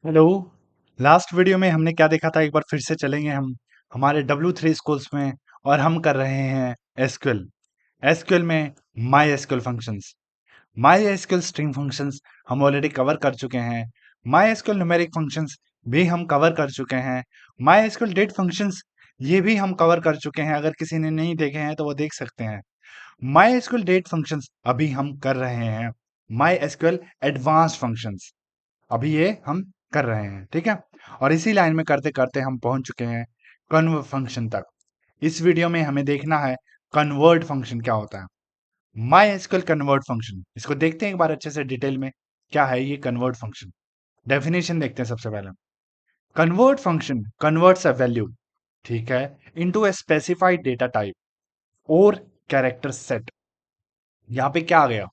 Hello. Last video में हमने क्या देखा था, एक बार फिर से चलेंगे हम हमारे W3 स्कूल्स में। और हम कर रहे हैं एसक्यूएल। एसक्यूएल में my SQL functions, my SQL string functions हम ऑलरेडी कवर कर चुके हैं। माई एसक्यूएल न्यूमेरिक फंक्शंस भी हम कवर कर चुके हैं। माई एसक्यूएल डेट फंक्शंस ये भी हम कवर कर चुके हैं। अगर किसी ने नहीं देखे हैं तो वो देख सकते हैं। माई एसक्यूएल डेट फंक्शंस अभी हम कर रहे हैं। माई एसक्यूएल एडवांस फंक्शंस अभी ये हम कर रहे हैं, ठीक है। और इसी लाइन में करते करते हम पहुंच चुके हैं कन्वर्ट फंक्शन तक। इस वीडियो में हमें देखना है कन्वर्ट फंक्शन क्या होता है। माई एसक्यूएल कन्वर्ट फंक्शन, इसको देखते हैं एक बार अच्छे से डिटेल में। क्या है ये कन्वर्ट फंक्शन? डेफिनेशन देखते हैं सबसे पहले। Convert function converts a value, ठीक है, into a specified data type और कैरेक्टर सेट। यहाँ पे क्या आ गया?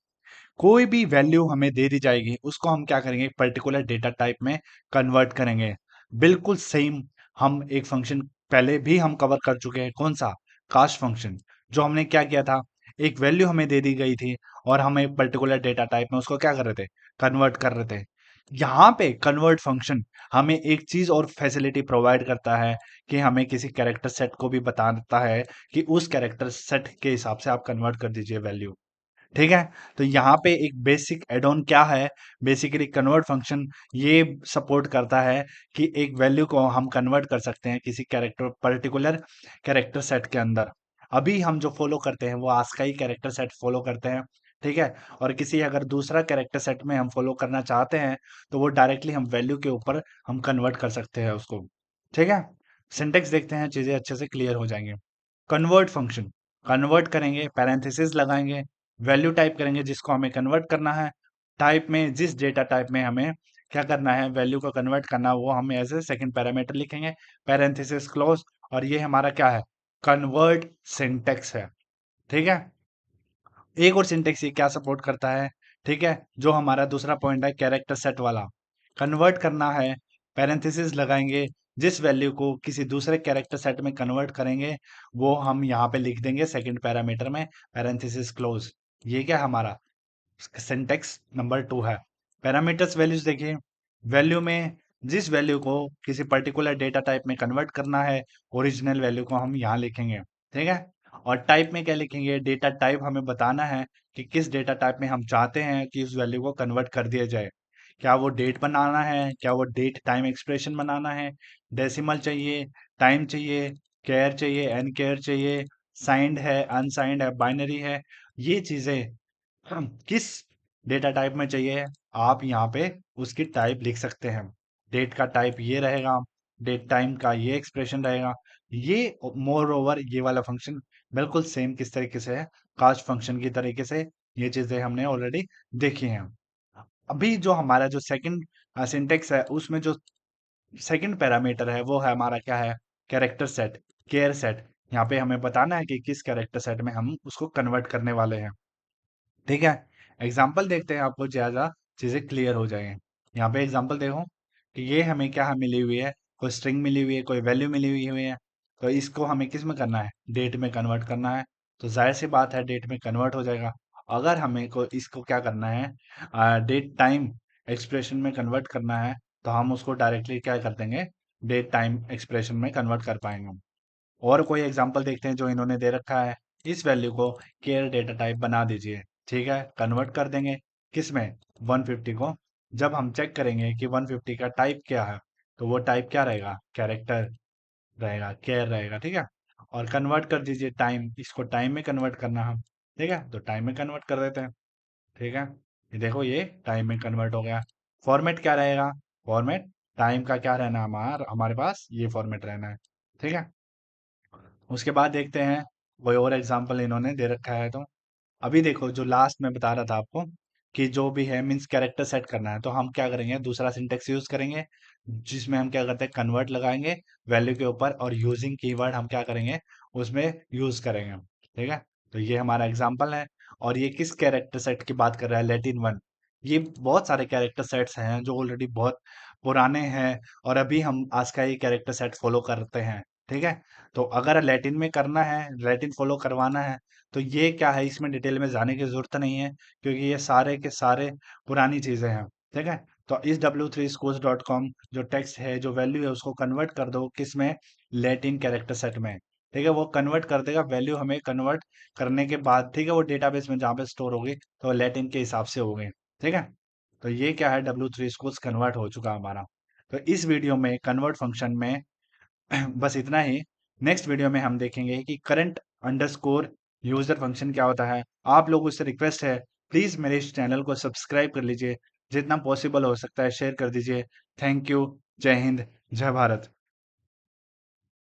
कोई भी वैल्यू हमें दे दी जाएगी, उसको हम क्या करेंगे, एक पर्टिकुलर डेटा टाइप में कन्वर्ट करेंगे। बिल्कुल सेम हम एक फंक्शन पहले भी हम कवर कर चुके हैं। कौन सा? Cost function. जो हमने क्या किया था, एक वैल्यू हमें दे दी गई थी और हम एक पर्टिकुलर डेटा टाइप में उसको क्या कर रहे थे, कन्वर्ट कर रहे थे। यहाँ पे कन्वर्ट फंक्शन हमें एक चीज और फैसिलिटी प्रोवाइड करता है कि हमें किसी कैरेक्टर सेट को भी बताता है कि उस कैरेक्टर सेट के हिसाब से आप कन्वर्ट कर दीजिए वैल्यू, ठीक है। तो यहाँ पे एक बेसिक एड ऑन क्या है, बेसिकली कन्वर्ट फंक्शन ये सपोर्ट करता है कि एक वैल्यू को हम कन्वर्ट कर सकते हैं किसी कैरेक्टर पर्टिकुलर कैरेक्टर सेट के अंदर। अभी हम जो फॉलो करते हैं वो आस्काई कैरेक्टर सेट फॉलो करते हैं, ठीक है। और किसी अगर दूसरा कैरेक्टर सेट में हम फॉलो करना चाहते हैं तो वो डायरेक्टली हम वैल्यू के ऊपर हम कन्वर्ट कर सकते हैं उसको, ठीक है। सिंटेक्स देखते हैं, चीजें अच्छे से क्लियर हो जाएंगे। कन्वर्ट फंक्शन, कन्वर्ट करेंगे, पैरेंथेसिस लगाएंगे, वैल्यू टाइप करेंगे जिसको हमें कन्वर्ट करना है। टाइप में जिस डेटा टाइप में हमें क्या करना है, वैल्यू को कन्वर्ट करना है, वो हम एज ए सेकंड पैरामीटर लिखेंगे, पैरेंथेसिस क्लोज। और ये हमारा क्या है, कन्वर्ट सिंटेक्स है, ठीक है। एक और सिंटेक्स ये क्या सपोर्ट करता है, ठीक है, जो हमारा दूसरा पॉइंट है कैरेक्टर सेट वाला। कन्वर्ट करना है, पैरेंथेसिस लगाएंगे, जिस वैल्यू को किसी दूसरे कैरेक्टर सेट में कन्वर्ट करेंगे वो हम यहाँ पे लिख देंगे सेकंड पैरामीटर में, पैरेंथेसिस क्लोज। ये क्या हमारा सिंटेक्स नंबर 2 है। पैरामीटर्स वैल्यूज देखिए, वैल्यू में जिस वैल्यू को किसी पर्टिकुलर डेटा टाइप में कन्वर्ट करना है, ओरिजिनल वैल्यू को हम यहाँ लिखेंगे, ठीक है। और टाइप में क्या लिखेंगे, डेटा टाइप हमें बताना है कि किस डेटा टाइप में हम चाहते हैं कि उस वैल्यू को कन्वर्ट कर दिया जाए। क्या वो डेट बनाना है, क्या वो डेट टाइम एक्सप्रेशन बनाना है, डेसिमल चाहिए, टाइम चाहिए, केयर चाहिए, एन केयर चाहिए, साइंड है, अनसाइंड है, बाइनरी है, ये चीजें किस डेटा टाइप में चाहिए, आप यहाँ पे उसकी टाइप लिख सकते हैं। डेट का टाइप ये रहेगा, डेट टाइम का ये एक्सप्रेशन रहेगा। ये मोर ओवर ये वाला फंक्शन बिल्कुल सेम किस तरीके से है, कास्ट फंक्शन की तरीके से। ये चीजें हमने ऑलरेडी देखी हैं। अभी जो हमारा जो सेकंड सिंटेक्स है उसमें जो सेकंड पैरामीटर है वो है हमारा क्या है, कैरेक्टर सेट, केयर सेट। यहाँ पे हमें बताना है कि किस कैरेक्टर सेट में हम उसको कन्वर्ट करने वाले हैं, ठीक है। एग्जाम्पल देखते हैं, आपको ज्यादा चीजें क्लियर हो जाएंगे। यहाँ पे एग्जाम्पल देखो कि ये हमें क्या मिली हुई है, कोई स्ट्रिंग मिली हुई है, कोई वैल्यू मिली हुई है। तो इसको हमें किस में करना है, डेट में कन्वर्ट करना है। तो जाहिर सी बात है डेट में कन्वर्ट हो जाएगा। अगर हमें को इसको क्या करना है, डेट टाइम एक्सप्रेशन में कन्वर्ट करना है, तो हम उसको डायरेक्टली क्या कर देंगे, डेट टाइम एक्सप्रेशन में कन्वर्ट कर पाएंगे। और कोई एग्जांपल देखते हैं जो इन्होंने दे रखा है। इस वैल्यू को केयर डेटा टाइप बना दीजिए, ठीक है, कन्वर्ट कर देंगे किसमें, 150 को। जब हम चेक करेंगे कि 150 का टाइप क्या है, तो वो टाइप क्या रहेगा, कैरेक्टर रहेगा, केयर रहेगा, ठीक है। और कन्वर्ट कर दीजिए टाइम, इसको टाइम में कन्वर्ट करना हम, ठीक है, तो टाइम में कन्वर्ट कर देते हैं, ठीक है। ये देखो ये टाइम में कन्वर्ट हो गया। फॉर्मेट क्या रहेगा, फॉर्मेट टाइम का क्या रहना, हमारे पास ये फॉर्मेट रहना है, ठीक है। उसके बाद देखते हैं कोई और एग्जांपल इन्होंने दे रखा है। तो अभी देखो जो लास्ट में बता रहा था आपको कि जो भी है मीन्स कैरेक्टर सेट करना है, तो हम क्या करेंगे, दूसरा सिंटेक्स यूज करेंगे जिसमें हम क्या करते हैं, कन्वर्ट लगाएंगे वैल्यू के ऊपर और यूजिंग कीवर्ड हम क्या करेंगे, उसमें यूज करेंगे, ठीक है। तो ये हमारा एग्जांपल है। और ये किस कैरेक्टर सेट की बात कर रहा है, लैटिन वन। ये बहुत सारे कैरेक्टर सेट्स हैं जो ऑलरेडी बहुत पुराने हैं और अभी हम आज का ये कैरेक्टर सेट फॉलो करते हैं, ठीक है। तो अगर लैटिन में करना है, लैटिन फॉलो करवाना है, तो ये क्या है, इसमें डिटेल में जाने की जरूरत नहीं है क्योंकि ये सारे के सारे पुरानी चीजें हैं, ठीक है। तो इस w3schools.com जो टेक्स्ट है, जो वैल्यू है, उसको कन्वर्ट कर दो किस में, लैटिन कैरेक्टर सेट में। ठीक है, वो कन्वर्ट कर देगा, वैल्यू हमें कन्वर्ट करने के बाद, ठीक है, वो डेटाबेस में जहाँ पे स्टोर होगी तो लैटिन के हिसाब से होगी। ठीक है, तो ये क्या है, w3schools कन्वर्ट हो चुका हमारा। तो इस वीडियो में कन्वर्ट फंक्शन में बस इतना ही। नेक्स्ट वीडियो में हम देखेंगे कि करंट अंडरस्कोर यूजर फंक्शन क्या होता है। आप लोगों से रिक्वेस्ट है, प्लीज मेरे इस चैनल को सब्सक्राइब कर लीजिए, जितना पॉसिबल हो सकता है शेयर कर दीजिए। Thank you. जय हिंद, जय भारत।